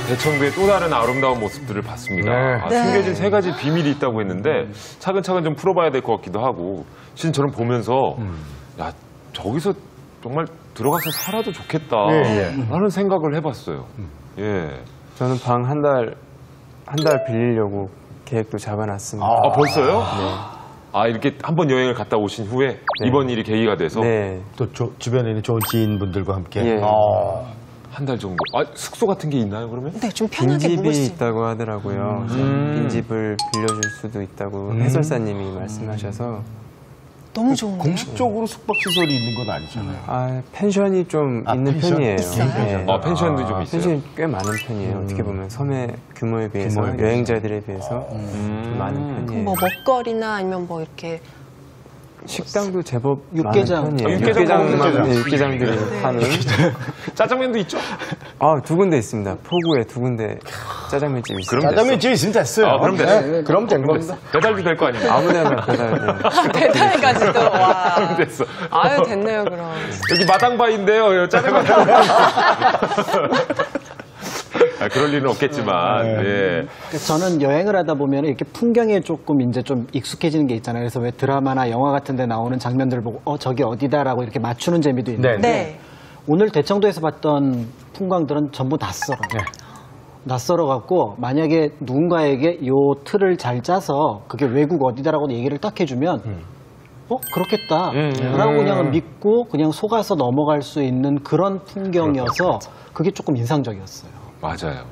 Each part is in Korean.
대청도의 또 다른 아름다운 모습들을 봤습니다. 네. 숨겨진 세 가지 비밀이 있다고 했는데 차근차근 좀 풀어봐야 될 것 같기도 하고 실은 저는 보면서 야 저기서 정말 들어가서 살아도 좋겠다 라는 생각을 해봤어요. 예. 저는 방 한 달 빌리려고 계획도 잡아놨습니다. 아 벌써요? 네. 아 이렇게 한번 여행을 갔다 오신 후에 이번 일이 계기가 돼서 네. 또 주변에 있는 좋은 지인분들과 함께. 예. 한 달 정도. 아 숙소 같은 게 있나요 그러면? 네, 좀 편하게 묵을 빈집이 수 있는. 있다고 하더라고요. 빈집을 빌려줄 수도 있다고 해설사님이 말씀하셔서 너무 좋은데요? 공식적으로 숙박시설이 있는 건 아니잖아요. 펜션이 좀 있는 펜션? 편이에요. 있어요? 네. 펜션도 좀 있어요. 펜션이 꽤 많은 편이에요. 어떻게 보면 섬의 규모에 비해서 여행자들에 비해서 좀 많은 편이에요. 뭐 먹거리나 아니면 뭐 이렇게 식당도 제법 육개장. 많은 편이에요. 육개장. 육개장들이 파는 짜장면도 있죠? 두 군데 있습니다. 포구에 두 군데 짜장면집이 있어요. 그럼 짜장면집이 진짜 있어요. 그럼 됐어. 네, 그럼 된 겁니다. 배달도 될 거 아닙니까? 아무데나 배달. 배달까지도 와. 그럼 됐어. 아유 됐네요 그럼. 여기 마당바인데요. 짜장면. 그럴 일은 없겠지만. 예. 저는 여행을 하다 보면 이렇게 풍경에 조금 이제 좀 익숙해지는 게 있잖아요. 그래서 왜 드라마나 영화 같은 데 나오는 장면들을 보고 저기 어디다라고 이렇게 맞추는 재미도 있는데 네. 오늘 대청도에서 봤던 풍광들은 전부 낯설어요. 낯설어갖고 만약에 누군가에게 요 틀을 잘 짜서 그게 외국 어디다라고 얘기를 딱 해주면 그렇겠다 라고 그냥 믿고 그냥 속아서 넘어갈 수 있는 그런 풍경이어서 그게 조금 인상적이었어요. 맞아요.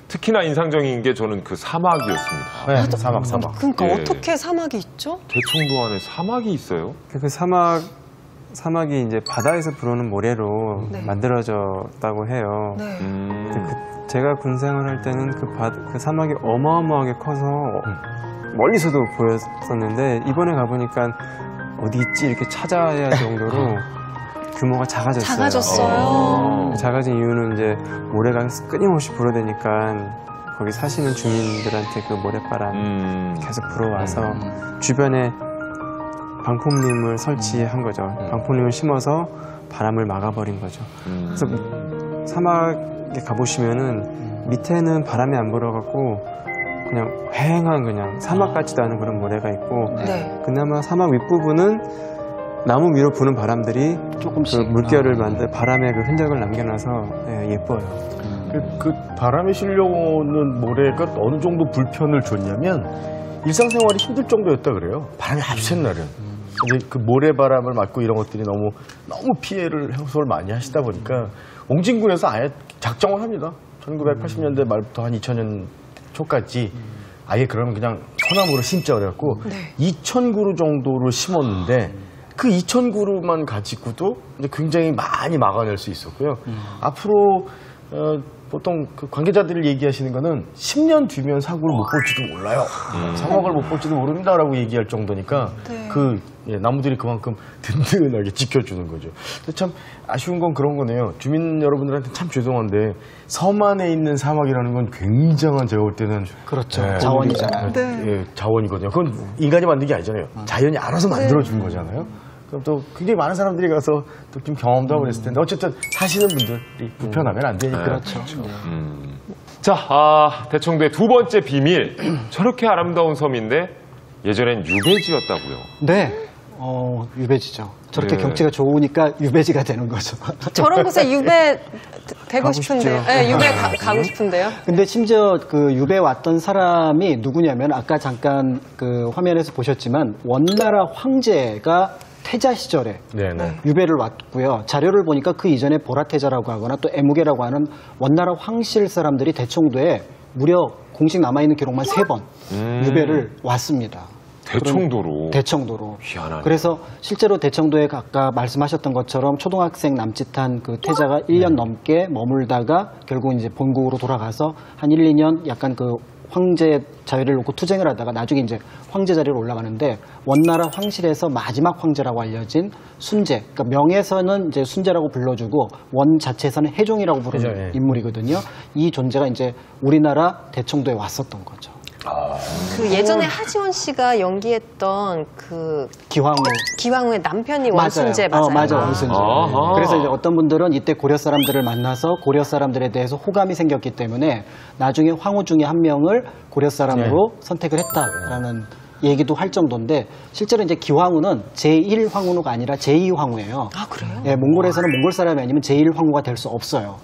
특히나 인상적인 게 저는 그 사막이었습니다. 네, 사막. 그러니까 예. 어떻게 사막이 있죠? 대청도 안에 사막이 있어요? 그 사막이 이제 바다에서 불어오는 모래로 만들어졌다고 해요. 네. 제가 군 생활할 때는 그 사막이 어마어마하게 커서 멀리서도 보였었는데 이번에 가보니까 어디 있지 이렇게 찾아야 할 정도로 규모가 작아졌어요. 작아졌어요. 작아진 이유는 이제 모래가 끊임없이 불어대니까 거기 사시는 주민들한테 그 모래바람 계속 불어와서 주변에 방풍림을 설치한 거죠. 방풍림을 심어서 바람을 막아버린 거죠. 그래서 사막에 가보시면은 밑에는 바람이 안 불어갖고 그냥 휑한 그냥 사막 같지도 않은 그런 모래가 있고 그나마 사막 윗부분은 나무 위로 부는 바람들이 조금씩 그 물결을 만들 바람의 그 흔적을 남겨놔서 예뻐요. 그 바람이 실려오는 모래가 어느 정도 불편을 줬냐면 일상생활이 힘들 정도였다 그래요. 바람이 아주 센 날은. 근데 그 모래바람을 맞고 이런 것들이 너무 피해를 해소를 많이 하시다 보니까 옹진군에서 아예 작정을 합니다. 1980년대 말부터 한 2000년 초까지 아예 그러면 그냥 소나무를 심자 그래갖고 2000그루 정도를 심었는데 그 2000그루만 가지고도 이제 굉장히 많이 막아낼 수 있었고요. 앞으로 보통 그 관계자들이 얘기하시는 거는 10년 뒤면 사고를 못 볼지도 몰라요. 사막을 못 볼지도 모릅니다라고 얘기할 정도니까 나무들이 그만큼 든든하게 지켜주는 거죠. 근데 참 아쉬운 건 그런 거네요. 주민 여러분들한테 참 죄송한데 섬 안에 있는 사막이라는 건 굉장한 제가 볼 때는 그렇죠. 자원이잖아요. 자원이거든요. 그건 인간이 만든 게 아니잖아요. 자연이 알아서 만들어준 거잖아요. 그럼 또 굉장히 많은 사람들이 가서 또 좀 경험도 하고 그랬을 텐데 어쨌든 사시는 분들이 불편하면 안 되니까. 그렇죠. 자, 대청도의 두 번째 비밀. 저렇게 아름다운 섬인데 예전엔 유배지였다고요. 네. 유배지죠. 저렇게 경치가 좋으니까 유배지가 되는 거죠. 저런 곳에 유배 되고 싶은데요. 네, 유배 가고 싶은데요. 근데 심지어 그 유배 왔던 사람이 누구냐면 아까 잠깐 그 화면에서 보셨지만 원나라 황제가 태자 시절에 유배를 왔고요. 자료를 보니까 그 이전에 보라태자라고 하거나 또 애무개라고 하는 원나라 황실 사람들이 대청도에 무려 공식 남아있는 기록만 3번 유배를 왔습니다. 대청도로? 희한하네. 그래서 실제로 대청도에 아까 말씀하셨던 것처럼 초등학생 남짓한 그 태자가 1년 넘게 머물다가 결국 이제 본국으로 돌아가서 한 1, 2년 약간 그 황제 자위를 놓고 투쟁을 하다가 나중에 이제 황제 자리로 올라가는데 원나라 황실에서 마지막 황제라고 알려진 순제, 그러니까 명에서는 이제 순제라고 불러주고 원 자체에서는 해종이라고 부르는 인물이거든요. 이 존재가 이제 우리나라 대청도에 왔었던 거죠. 그 예전에 하지원 씨가 연기했던 그 기황후. 의 남편이 원순재 맞아요. 맞아, 원순재. 아하. 그래서 이제 어떤 분들은 이때 고려 사람들을 만나서 고려 사람들에 대해서 호감이 생겼기 때문에 나중에 황후 중에 한 명을 고려 사람으로 선택을 했다라는 얘기도 할 정도인데 실제로 이제 기황후는 제1황후가 아니라 제2황후예요. 아, 그래요? 예, 몽골에서는 몽골 사람이 아니면 제1황후가 될 수 없어요.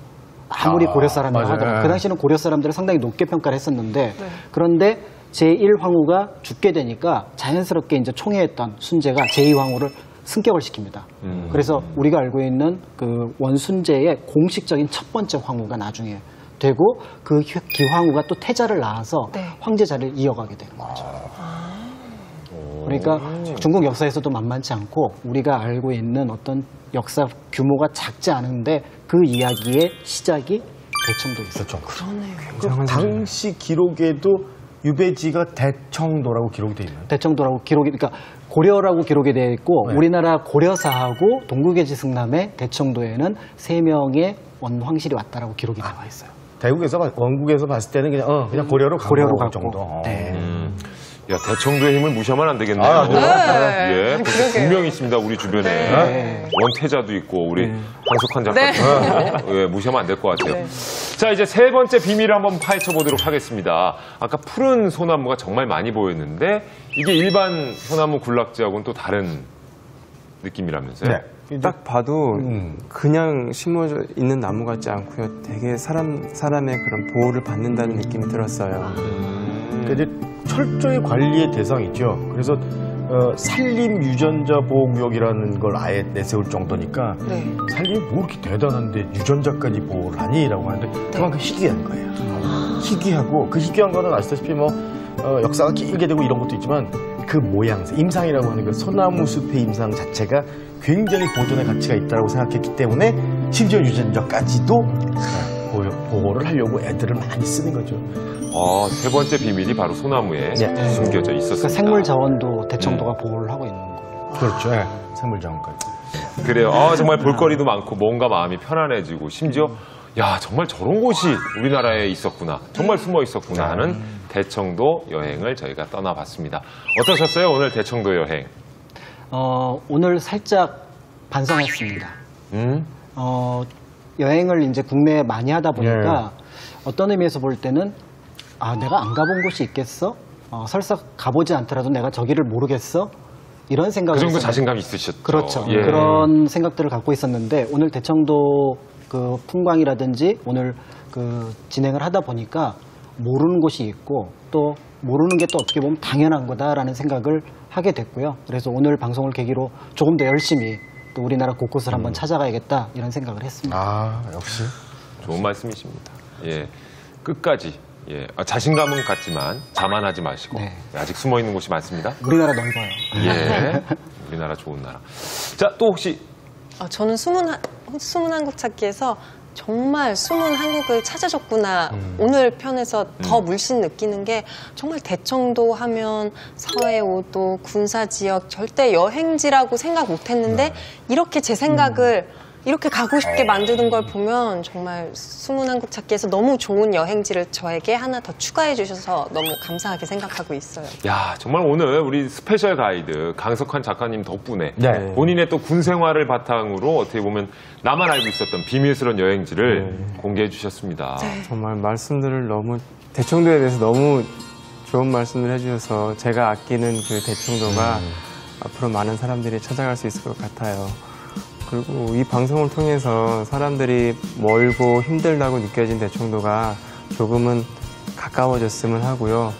아무리 고려 사람이라 맞아요. 하더라도 그 당시에는 고려 사람들을 상당히 높게 평가를 했었는데 그런데 제1황후가 죽게 되니까 자연스럽게 이제 총애했던 순재가 제2황후를 승격을 시킵니다. 그래서 우리가 알고 있는 그 원순재의 공식적인 첫 번째 황후가 나중에 되고 그 기황후가 또 태자를 낳아서 네. 황제 자리를 이어가게 되는 거죠. 그러니까 중국 역사에서도 만만치 않고 우리가 알고 있는 어떤 역사 규모가 작지 않은데 그 이야기의 시작이 대청도에 있었죠. 그러네요. 당시 기록에도 유배지가 대청도라고 기록이 돼 있나요? 대청도라고 기록이 그러니까 고려라고 기록이 되어 있고 우리나라 고려사하고 동국의지 승남의 대청도에는 3명의 원황실이 왔다라고 기록이 나와 있어요. 원국에서 봤을 때는 그냥 고려로 고려로 간 갔고. 정도. 네. 야, 대청도의 힘을 무시하면 안 되겠네요. 예, 벌써 2명 있습니다, 우리 주변에. 원태자도 있고, 우리 황석환 작가도 있고. 예, 무시하면 안 될 것 같아요. 자, 이제 세 번째 비밀을 한번 파헤쳐 보도록 하겠습니다. 아까 푸른 소나무가 정말 많이 보였는데, 이게 일반 소나무 군락지하고는 또 다른 느낌이라면서요? 네. 딱 봐도 그냥 심어져 있는 나무 같지 않고요. 되게 사람의 그런 보호를 받는다는 느낌이 들었어요. 그러니까 이제 철저히 관리의 대상이죠. 그래서 산림 유전자 보호구역이라는 걸 아예 내세울 정도니까 네. 산림이 뭐 이렇게 대단한데 유전자까지 보호를 하니라고 하는데 그만큼 희귀한 거예요. 희귀하고 그 희귀한 거는 아시다시피 뭐 역사가 길게 되고 이런 것도 있지만 그 모양새, 임상이라고 하는 그 소나무 숲의 임상 자체가 굉장히 보존의 가치가 있다고 생각했기 때문에 심지어 유전자까지도 보호를 하려고 애들을 많이 쓰는 거죠. 세 번째 비밀이 바로 소나무에 숨겨져 있었습니다. 그러니까 생물 자원도 대청도가 보호를 하고 있는 거예요. 그렇죠. 생물 자원까지. 그래요. 정말 볼거리도 많고 뭔가 마음이 편안해지고 심지어 야 정말 저런 곳이 우리나라에 있었구나. 정말 숨어 있었구나 하는 대청도 여행을 저희가 떠나봤습니다. 어떠셨어요? 오늘 대청도 여행. 오늘 살짝 반성했습니다. 여행을 이제 국내에 많이 하다 보니까 어떤 의미에서 볼 때는 내가 안 가본 곳이 있겠어? 설사 가보지 않더라도 내가 저기를 모르겠어? 이런 생각을 그 정도 했었는데. 자신감이 있으셨죠. 그렇죠. 예. 그런 생각들을 갖고 있었는데 오늘 대청도 그 풍광이라든지 오늘 그 진행을 하다 보니까 모르는 곳이 있고 또 모르는 게 또 어떻게 보면 당연한 거다라는 생각을 하게 됐고요. 그래서 오늘 방송을 계기로 조금 더 열심히 또 우리나라 곳곳을 한번 찾아가야겠다 이런 생각을 했습니다. 역시. 좋은 말씀이십니다. 예. 끝까지. 예. 자신감은 같지만 자만하지 마시고. 네. 아직 숨어 있는 곳이 많습니다. 우리나라 넓어요. 예. 우리나라 좋은 나라. 자, 또 혹시 저는 숨은 한국 찾기에서 정말 숨은 한국을 찾아줬구나. 오늘 편에서 더 물씬 느끼는 게 정말 대청도 하면 서해오도, 군사지역 절대 여행지라고 생각 못했는데 이렇게 제 생각을 이렇게 가고 싶게 만드는 걸 보면 정말 숨은 한국 찾기에서 너무 좋은 여행지를 저에게 하나 더 추가해 주셔서 너무 감사하게 생각하고 있어요. 야 정말 오늘 우리 스페셜 가이드 강석환 작가님 덕분에 네. 본인의 또 군 생활을 바탕으로 어떻게 보면 나만 알고 있었던 비밀스러운 여행지를 공개해 주셨습니다. 정말 말씀들을 너무 대청도에 대해서 너무 좋은 말씀을 해주셔서 제가 아끼는 그 대청도가 앞으로 많은 사람들이 찾아갈 수 있을 것 같아요. 그리고 이 방송을 통해서 사람들이 멀고 힘들다고 느껴진 대청도가 조금은 가까워졌으면 하고요.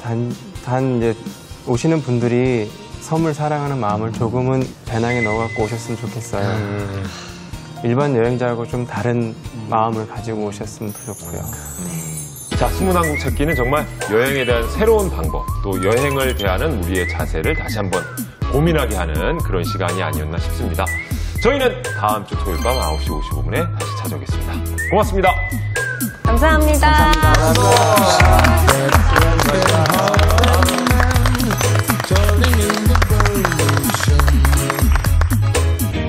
단 이제 오시는 분들이 섬을 사랑하는 마음을 조금은 배낭에 넣어갖고 오셨으면 좋겠어요. 일반 여행자하고 좀 다른 마음을 가지고 오셨으면 좋겠고요. 자, 숨은 한국 찾기는 정말 여행에 대한 새로운 방법, 또 여행을 대하는 우리의 자세를 다시 한번 고민하게 하는 그런 시간이 아니었나 싶습니다. 저희는 다음 주 토요일 밤 9시 55분에 다시 찾아오겠습니다. 고맙습니다. 감사합니다.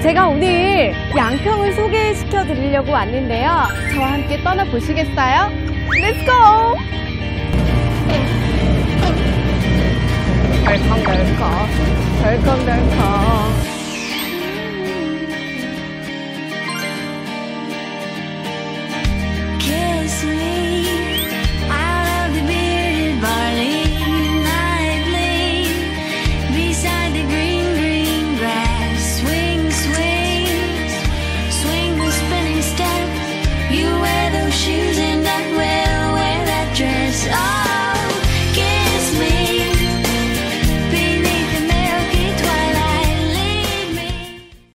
제가 오늘 양평을 소개시켜 드리려고 왔는데요. 저와 함께 떠나보시겠어요? Let's go! 덜컹덜컹. Kiss me